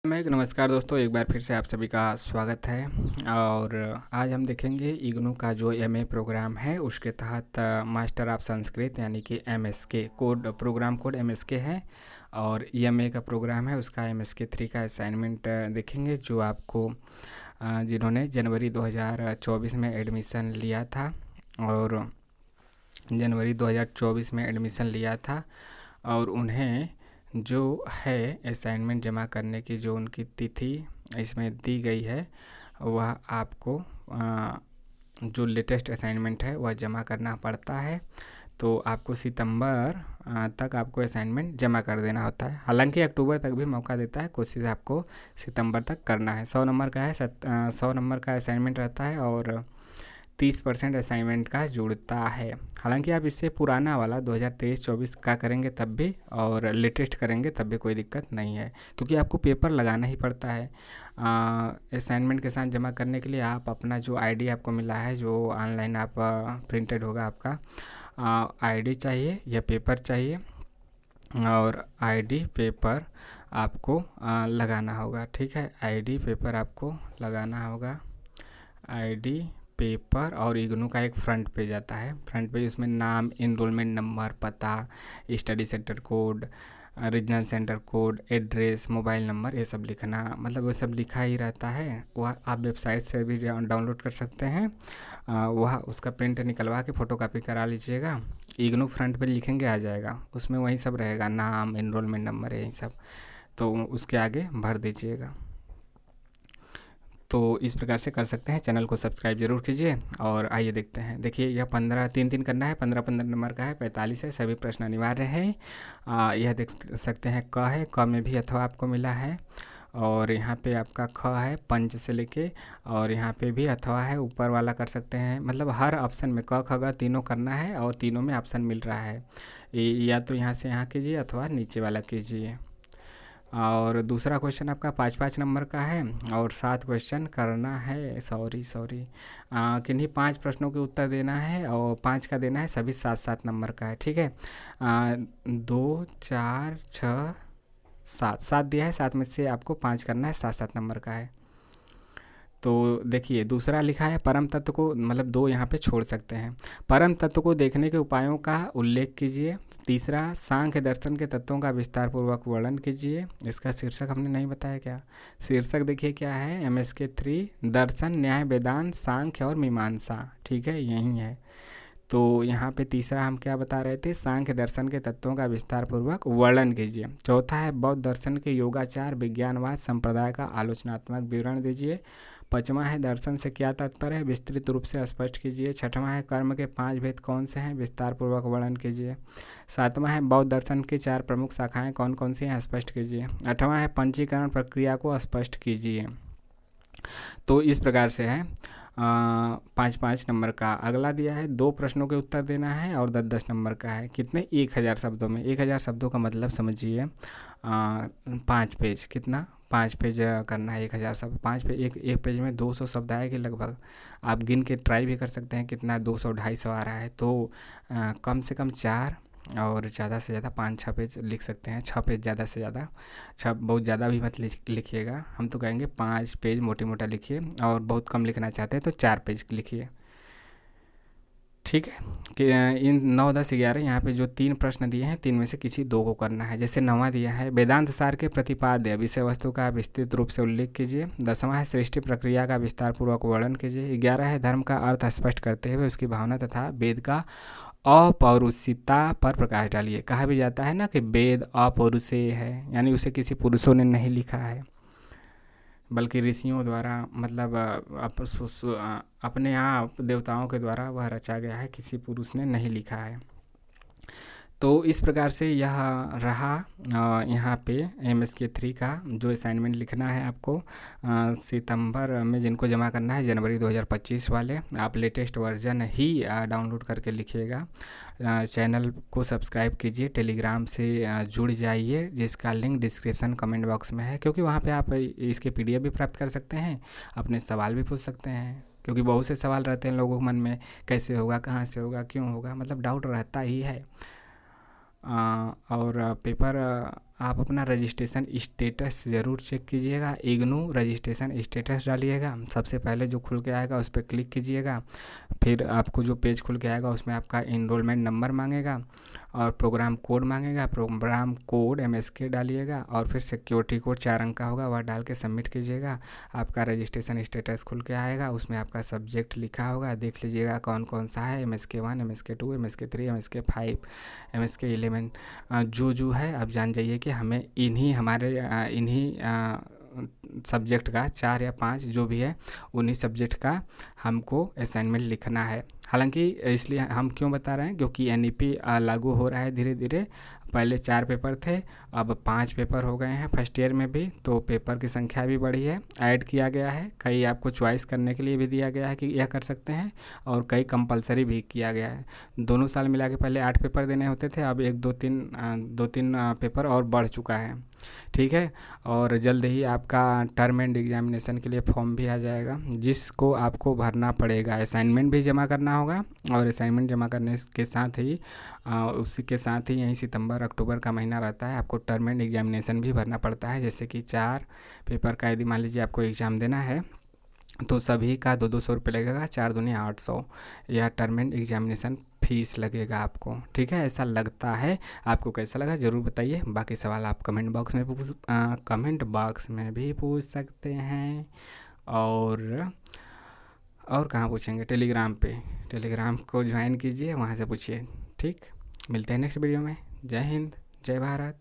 नमस्कार दोस्तों, एक बार फिर से आप सभी का स्वागत है। और आज हम देखेंगे इग्नू का जो एमए प्रोग्राम है उसके तहत मास्टर ऑफ संस्कृत यानी कि MSK code, program code MSK है। और एमए का प्रोग्राम है उसका एमएसके 3 का असाइनमेंट देखेंगे, जो आपको जिन्होंने जनवरी 2024 में एडमिशन लिया था और जनवरी 2024 में एडमिशन लिया था और उन्हें जो है असाइनमेंट जमा करने की जो उनकी तिथि इसमें दी गई है, वह आपको जो लेटेस्ट असाइनमेंट है वह जमा करना पड़ता है। तो आपको सितंबर तक आपको असाइनमेंट जमा कर देना होता है। हालांकि अक्टूबर तक भी मौका देता है, कोशिश आपको सितंबर तक करना है। 100 नंबर का है, 100 नंबर का असाइनमेंट रहता है और 30% असाइनमेंट का जुड़ता है। हालांकि आप इससे पुराना वाला 2023-24 का करेंगे तब भी और लेटेस्ट करेंगे तब भी कोई दिक्कत नहीं है, क्योंकि आपको पेपर लगाना ही पड़ता है। असाइनमेंट के साथ जमा करने के लिए आप अपना जो आईडी आपको मिला है, जो ऑनलाइन आप प्रिंटेड होगा आपका आईडी चाहिए या पेपर चाहिए, और आईडी पेपर आपको लगाना होगा। ठीक है, आईडी पेपर आपको लगाना होगा। आईडी पेपर और इग्नू का एक फ्रंट पेज आता है। फ्रंट पेज उसमें नाम, इनरोलमेंट नंबर, पता, study centre code, regional centre code, address, mobile number, ये सब लिखना, मतलब वो सब लिखा ही रहता है। वह आप वेबसाइट से भी डाउनलोड कर सकते हैं। वह उसका प्रिंट निकलवा के फ़ोटोकॉपी करा लीजिएगा। इग्नू फ्रंट पेज लिखेंगे आ जाएगा, उसमें वही सब रहेगा, नाम, इनरोलमेंट नंबर, यही सब। तो उसके आगे भर दीजिएगा। तो इस प्रकार से कर सकते हैं। चैनल को सब्सक्राइब जरूर कीजिए। और आइए देखते हैं। देखिए, यह 15 3 करना है, 15 नंबर का है, 45 है, सभी प्रश्न अनिवार्य है। यह देख सकते हैं क है, क में भी अथवा आपको मिला है। और यहाँ पे आपका ख है पंच से लेके, और यहाँ पे भी अथवा है, ऊपर वाला कर सकते हैं। मतलब हर ऑप्शन में क ख ग तीनों करना है और तीनों में ऑप्शन मिल रहा है। या तो यहाँ से यहाँ कीजिए अथवा नीचे वाला कीजिए। और दूसरा क्वेश्चन आपका 5 नंबर का है और 7 क्वेश्चन करना है। सॉरी किन्हीं 5 प्रश्नों के उत्तर देना है और 5 का देना है, सभी 7 नंबर का है। ठीक है, 2 4 6 7 7 दिया है, 7 में से आपको 5 करना है, 7 नंबर का है। तो देखिए, दूसरा लिखा है परम तत्व को, मतलब 2 यहाँ पे छोड़ सकते हैं। परम तत्व को देखने के उपायों का उल्लेख कीजिए। तीसरा, सांख्य दर्शन के तत्वों का विस्तार पूर्वक वर्णन कीजिए। इसका शीर्षक हमने नहीं बताया क्या? शीर्षक देखिए क्या है, एमएसके 3 दर्शन, न्याय, वेदांत, सांख्य और मीमांसा। ठीक है, यही है। तो यहाँ पे तीसरा हम क्या बता रहे थे, सांख्य दर्शन के तत्वों का विस्तार पूर्वक वर्णन कीजिए। चौथा है बौद्ध दर्शन के योगाचार विज्ञानवाद संप्रदाय का आलोचनात्मक विवरण दीजिए। पाँचवा है दर्शन से क्या तात्पर्य है, विस्तृत रूप से स्पष्ट कीजिए। छठवां है कर्म के 5 भेद कौन से हैं, विस्तार पूर्वक वर्णन कीजिए। सातवां है बौद्ध दर्शन की 4 प्रमुख शाखाएं कौन कौन सी हैं, स्पष्ट कीजिए। आठवां है पंचीकरण प्रक्रिया को स्पष्ट कीजिए। तो इस प्रकार से है 5 नंबर का। अगला दिया है 2 प्रश्नों के उत्तर देना है और 10 नंबर का है। कितने? 1000 शब्दों में। 1000 शब्दों का मतलब समझिए 5 पेज, कितना? 5 पेज करना है। 1000 शब्द 5 पेज, एक पेज में 200 शब्द आएंगे लगभग। आप गिन के ट्राई भी कर सकते हैं कितना 200 250 आ रहा है। तो कम से कम 4 और ज़्यादा से ज़्यादा 5-6 पेज लिख सकते हैं। 6 पेज ज़्यादा से ज़्यादा, 6 बहुत ज़्यादा भी मत लिखिएगा। हम तो कहेंगे 5 पेज मोटा लिखिए, और बहुत कम लिखना चाहते हैं तो 4 पेज लिखिए। ठीक है, कि इन 9 10 11 यहाँ पे जो 3 प्रश्न दिए हैं, 3 में से किसी 2 को करना है। जैसे 9वां दिया है वेदांत सार के प्रतिपाद्य विषय वस्तु का विस्तृत रूप से उल्लेख कीजिए। 10वां है सृष्टि प्रक्रिया का विस्तार पूर्वक वर्णन कीजिए। 11 है धर्म का अर्थ स्पष्ट करते हुए उसकी भावना तथा वेद का अपौरुषिता पर प्रकाश डालिए। कहा भी जाता है ना कि वेद अपौरुषेय है, यानी उसे किसी पुरुषों ने नहीं लिखा है, बल्कि ऋषियों द्वारा, मतलब अपने आप देवताओं के द्वारा वह रचा गया है, किसी पुरुष ने नहीं लिखा है। तो इस प्रकार से यह रहा यहाँ पे एमएसके 3 का जो असाइनमेंट लिखना है आपको सितंबर में, जिनको जमा करना है जनवरी 2025 वाले। आप लेटेस्ट वर्जन ही डाउनलोड करके लिखिएगा। चैनल को सब्सक्राइब कीजिए, टेलीग्राम से जुड़ जाइए, जिसका लिंक डिस्क्रिप्शन कमेंट बॉक्स में है, क्योंकि वहाँ पे आप इसके पीडीएफ भी प्राप्त कर सकते हैं, अपने सवाल भी पूछ सकते हैं, क्योंकि बहुत से सवाल रहते हैं लोगों के मन में, कैसे होगा, कहाँ से होगा, क्यों होगा, मतलब डाउट रहता ही है। और पेपर आप अपना रजिस्ट्रेशन स्टेटस ज़रूर चेक कीजिएगा। इग्नू रजिस्ट्रेशन स्टेटस डालिएगा, सबसे पहले जो खुल के आएगा उस पर क्लिक कीजिएगा। फिर आपको जो पेज खुल के आएगा उसमें आपका इनरोलमेंट नंबर मांगेगा और प्रोग्राम कोड मांगेगा। प्रोग्राम कोड MSK डालिएगा और फिर सिक्योरिटी कोड 4 अंक का होगा, वह डाल के सबमिट कीजिएगा। आपका रजिस्ट्रेशन स्टेटस खुल के आएगा, उसमें आपका सब्जेक्ट लिखा होगा, देख लीजिएगा कौन कौन सा है, MSK 1, MSK 2, MSK 3, MSK 5, MSK 11। जो है आप जान जाइए कि हमें इन्हीं सब्जेक्ट का 4 या 5 जो भी है उन्हीं सब्जेक्ट का हमको असाइनमेंट लिखना है। हालांकि इसलिए हम क्यों बता रहे हैं, क्योंकि NEP लागू हो रहा है धीरे धीरे। पहले 4 पेपर थे, अब 5 पेपर हो गए हैं फर्स्ट ईयर में भी, तो पेपर की संख्या भी बढ़ी है, ऐड किया गया है। कई आपको चॉइस करने के लिए भी दिया गया है कि यह कर सकते हैं, और कई कंपलसरी भी किया गया है। दोनों साल मिला के पहले 8 पेपर देने होते थे, अब 2-3 पेपर और बढ़ चुका है। ठीक है, और जल्द ही आपका टर्म एंड एग्जामिनेशन के लिए फॉर्म भी आ जाएगा, जिसको आपको भरना पड़ेगा। असाइनमेंट भी जमा करना होगा, और असाइनमेंट जमा करने के साथ ही उसी के साथ ही यही सितंबर अक्टूबर का महीना रहता है, आपको टर्म एंड एग्जामिनेशन भी भरना पड़ता है। जैसे कि 4 पेपर का यदि मान लीजिए आपको एग्ज़ाम देना है, तो सभी का 200 रुपये लगेगा, 4 दूनी 800, यह टर्म एंड एग्जामिनेशन फीस लगेगा आपको। ठीक है, ऐसा लगता है। आपको कैसा लगा ज़रूर बताइए। बाकी सवाल आप कमेंट बॉक्स में भी पूछ सकते हैं। और कहाँ पूछेंगे, टेलीग्राम पे, टेलीग्राम को ज्वाइन कीजिए, वहाँ से पूछिए। ठीक, मिलते हैं नेक्स्ट वीडियो में। जय हिंद, जय भारत।